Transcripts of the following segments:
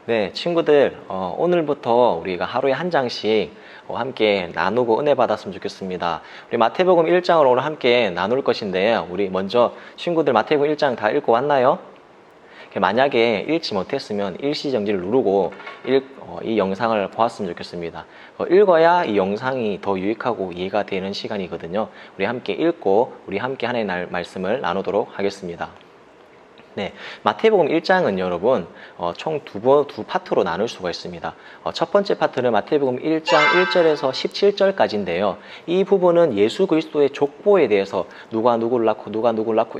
네, 친구들, 오늘부터 우리가 하루에 한 장씩 함께 나누고 은혜 받았으면 좋겠습니다. 우리 마태복음 1장을 오늘 함께 나눌 것인데요. 우리 먼저 친구들 마태복음 1장 다 읽고 왔나요? 만약에 읽지 못했으면 일시정지를 누르고 이 영상을 보았으면 좋겠습니다. 읽어야 이 영상이 더 유익하고 이해가 되는 시간이거든요. 우리 함께 읽고 우리 함께 하나님의 말씀을 나누도록 하겠습니다. 네, 마태복음 1장은 여러분 총 두 파트로 나눌 수가 있습니다. 첫 번째 파트는 마태복음 1장 1절에서 17절까지인데요. 이 부분은 예수 그리스도의 족보에 대해서 누가 누구를 낳고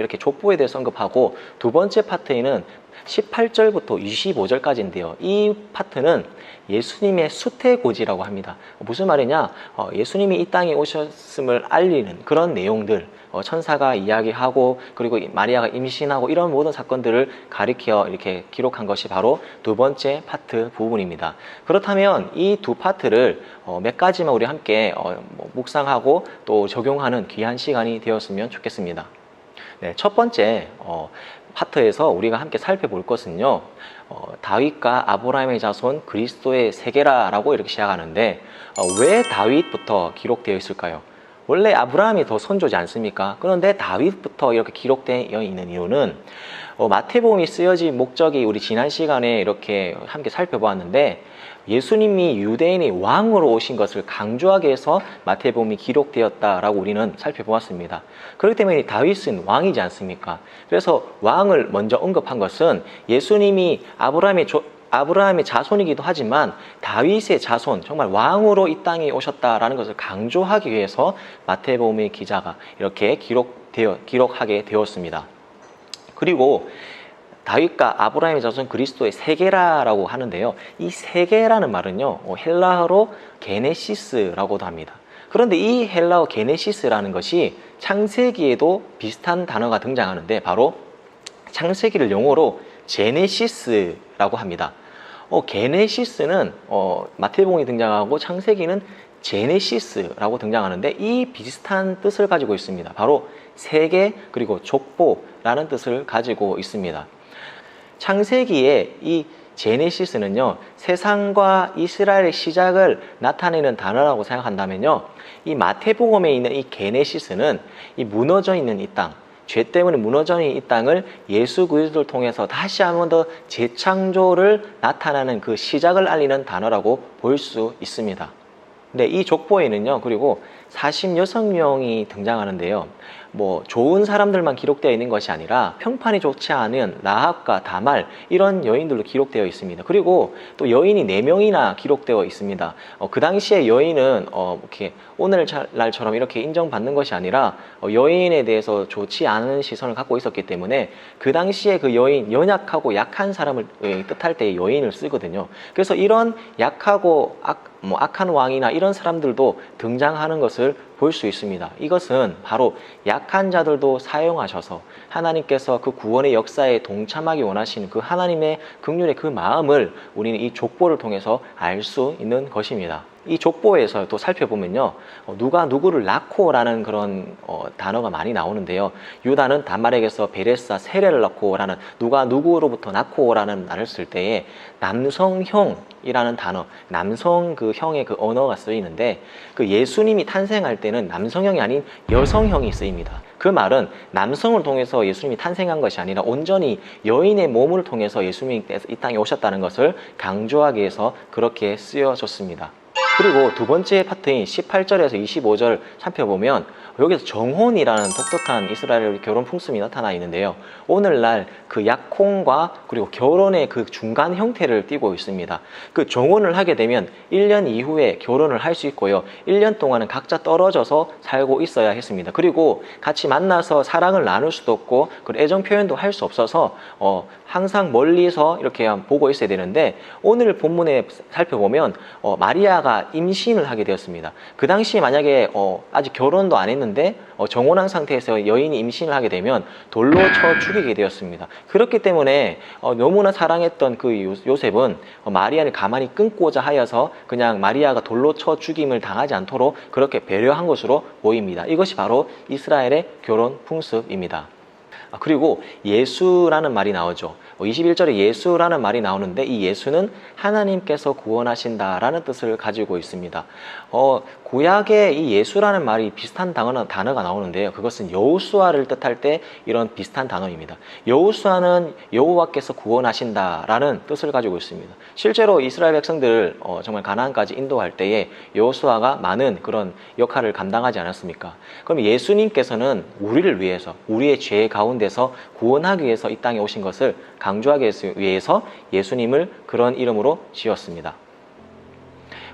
이렇게 족보에 대해서 언급하고, 두 번째 파트에는 18절부터 25절까지인데요. 이 파트는 예수님의 수태고지라고 합니다. 무슨 말이냐? 예수님이 이 땅에 오셨음을 알리는 그런 내용들, 천사가 이야기하고 그리고 마리아가 임신하고 이런 모든 사건들을 가리켜 이렇게 기록한 것이 바로 두 번째 파트 부분입니다. 그렇다면 이 두 파트를 몇 가지만 우리 함께 묵상하고 또 적용하는 귀한 시간이 되었으면 좋겠습니다. 네, 첫 번째 파트에서 우리가 함께 살펴볼 것은요, 다윗과 아브라함의 자손 그리스도의 세계라라고 이렇게 시작하는데, 왜 다윗부터 기록되어 있을까요? 원래 아브라함이 더 선조지 않습니까? 그런데 다윗부터 이렇게 기록되어 있는 이유는 마태복음이 쓰여진 목적이 우리 지난 시간에 이렇게 함께 살펴보았는데, 예수님이 유대인의 왕으로 오신 것을 강조하기 위해서 마태복음이 기록되었다라고 우리는 살펴보았습니다. 그렇기 때문에 다윗은 왕이지 않습니까? 그래서 왕을 먼저 언급한 것은 예수님이 아브라함의 자손이기도 하지만 다윗의 자손, 정말 왕으로 이 땅에 오셨다라는 것을 강조하기 위해서 마태복음의 기자가 이렇게 기록하게 되었습니다. 그리고 다윗과 아브라함의 자손 그리스도의 세계라라고 하는데요. 이 세계라는 말은요, 헬라어로 게네시스라고도 합니다. 그런데 이 헬라어 게네시스라는 것이 창세기에도 비슷한 단어가 등장하는데, 바로 창세기를 영어로 제네시스라고 합니다. 게네시스는 마태복음에 등장하고 창세기는 제네시스라고 등장하는데, 이 비슷한 뜻을 가지고 있습니다. 바로 세계 그리고 족보라는 뜻을 가지고 있습니다. 창세기의 이 제네시스는요, 세상과 이스라엘의 시작을 나타내는 단어라고 생각한다면요, 이 마태복음에 있는 이 게네시스는 이 무너져 있는 이 땅, 죄 때문에 무너져 있는 이 땅을 예수 그리스도를 통해서 다시 한번 더 재창조를 나타나는 그 시작을 알리는 단어라고 볼 수 있습니다. 네, 이 족보에는요, 그리고 46명이 등장하는데요. 좋은 사람들만 기록되어 있는 것이 아니라 평판이 좋지 않은 라합과 다말, 이런 여인들도 기록되어 있습니다. 그리고 또 여인이 4명이나 기록되어 있습니다. 그 당시에 여인은 이렇게 오늘날처럼 이렇게 인정받는 것이 아니라 여인에 대해서 좋지 않은 시선을 갖고 있었기 때문에 그 당시에 그 여인, 연약하고 약한 사람을 뜻할 때 여인을 쓰거든요. 그래서 이런 약하고 악한 왕이나 이런 사람들도 등장하는 것을 볼 수 있습니다. 이것은 바로 약한 자들도 사용하셔서 하나님께서 그 구원의 역사에 동참하기 원하시는 그 하나님의 긍휼의 그 마음을 우리는 이 족보를 통해서 알 수 있는 것입니다. 이 족보에서 또 살펴보면요, 누가 누구를 낳고라는 그런 단어가 많이 나오는데요. 유다는 다말에게서 베레스와 세레를 낳고라는, 누가 누구로부터 낳고라는 말을 쓸 때에 남성형이라는 단어, 남성 그 형의 그 언어가 쓰이는데, 그 예수님이 탄생할 때는 남성형이 아닌 여성형이 쓰입니다. 그 말은 남성을 통해서 예수님이 탄생한 것이 아니라 온전히 여인의 몸을 통해서 예수님이 이 땅에 오셨다는 것을 강조하기 위해서 그렇게 쓰여졌습니다. 그리고 두 번째 파트인 18절에서 25절 살펴보면 여기서 정혼이라는 독특한 이스라엘 결혼 풍습이 나타나 있는데요. 오늘날 그 약혼과 그리고 결혼의 그 중간 형태를 띠고 있습니다. 그 정혼을 하게 되면 1년 이후에 결혼을 할 수 있고요. 1년 동안은 각자 떨어져서 살고 있어야 했습니다. 그리고 같이 만나서 사랑을 나눌 수도 없고 그리고 애정 표현도 할 수 없어서 항상 멀리서 이렇게 보고 있어야 되는데, 오늘 본문에 살펴보면 마리아가 임신을 하게 되었습니다. 그 당시에 만약에 아직 결혼도 안 했는데 정혼한 상태에서 여인이 임신을 하게 되면 돌로 쳐 죽이게 되었습니다. 그렇기 때문에 너무나 사랑했던 그 요셉은 마리아를 가만히 끊고자 하여서 그냥 마리아가 돌로 쳐 죽임을 당하지 않도록 그렇게 배려한 것으로 보입니다. 이것이 바로 이스라엘의 결혼 풍습입니다. 그리고 예수라는 말이 나오죠. 21절에 예수라는 말이 나오는데 이 예수는 하나님께서 구원하신다라는 뜻을 가지고 있습니다. 구약에 이 예수라는 말이 비슷한 단어가 나오는데요. 그것은 여호수아를 뜻할 때 이런 비슷한 단어입니다. 여호수아는 여호와께서 구원하신다라는 뜻을 가지고 있습니다. 실제로 이스라엘 백성들 정말 가나안까지 인도할 때에 여호수아가 많은 그런 역할을 감당하지 않았습니까? 그럼 예수님께서는 우리를 위해서, 우리의 죄 가운데서 구원하기 위해서 이 땅에 오신 것을 강조하기 위해서 예수님을 그런 이름으로 지었습니다.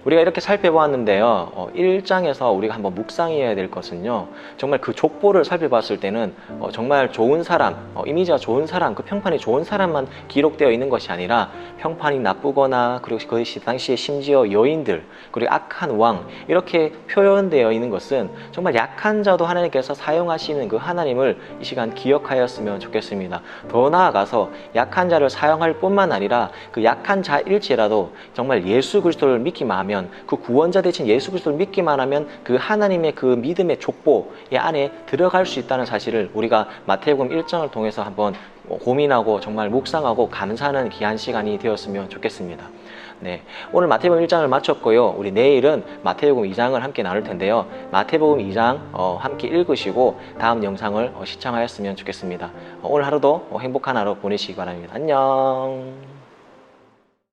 우리가 이렇게 살펴보았는데요. 1장에서 우리가 한번 묵상해야 될 것은요. 정말 그 족보를 살펴봤을 때는 정말 좋은 사람, 이미지가 좋은 사람, 그 평판이 좋은 사람만 기록되어 있는 것이 아니라 평판이 나쁘거나 그리고 그 당시에 심지어 여인들, 그리고 악한 왕 이렇게 표현되어 있는 것은 정말 약한 자도 하나님께서 사용하시는 그 하나님을 이 시간 기억하였으면 좋겠습니다. 더 나아가서 약한 자를 사용할 뿐만 아니라 그 약한 자일지라도 정말 예수 그리스도를 믿기만 하면 그 구원자 대신 예수 그리스도를 믿기만 하면 그 하나님의 그 믿음의 족보의 안에 들어갈 수 있다는 사실을 우리가 마태복음 1장을 통해서 한번 고민하고 정말 묵상하고 감사하는 귀한 시간이 되었으면 좋겠습니다. 네, 오늘 마태복음 1장을 마쳤고요. 우리 내일은 마태복음 2장을 함께 나눌 텐데요. 마태복음 2장 함께 읽으시고 다음 영상을 시청하였으면 좋겠습니다. 오늘 하루도 행복한 하루 보내시기 바랍니다. 안녕.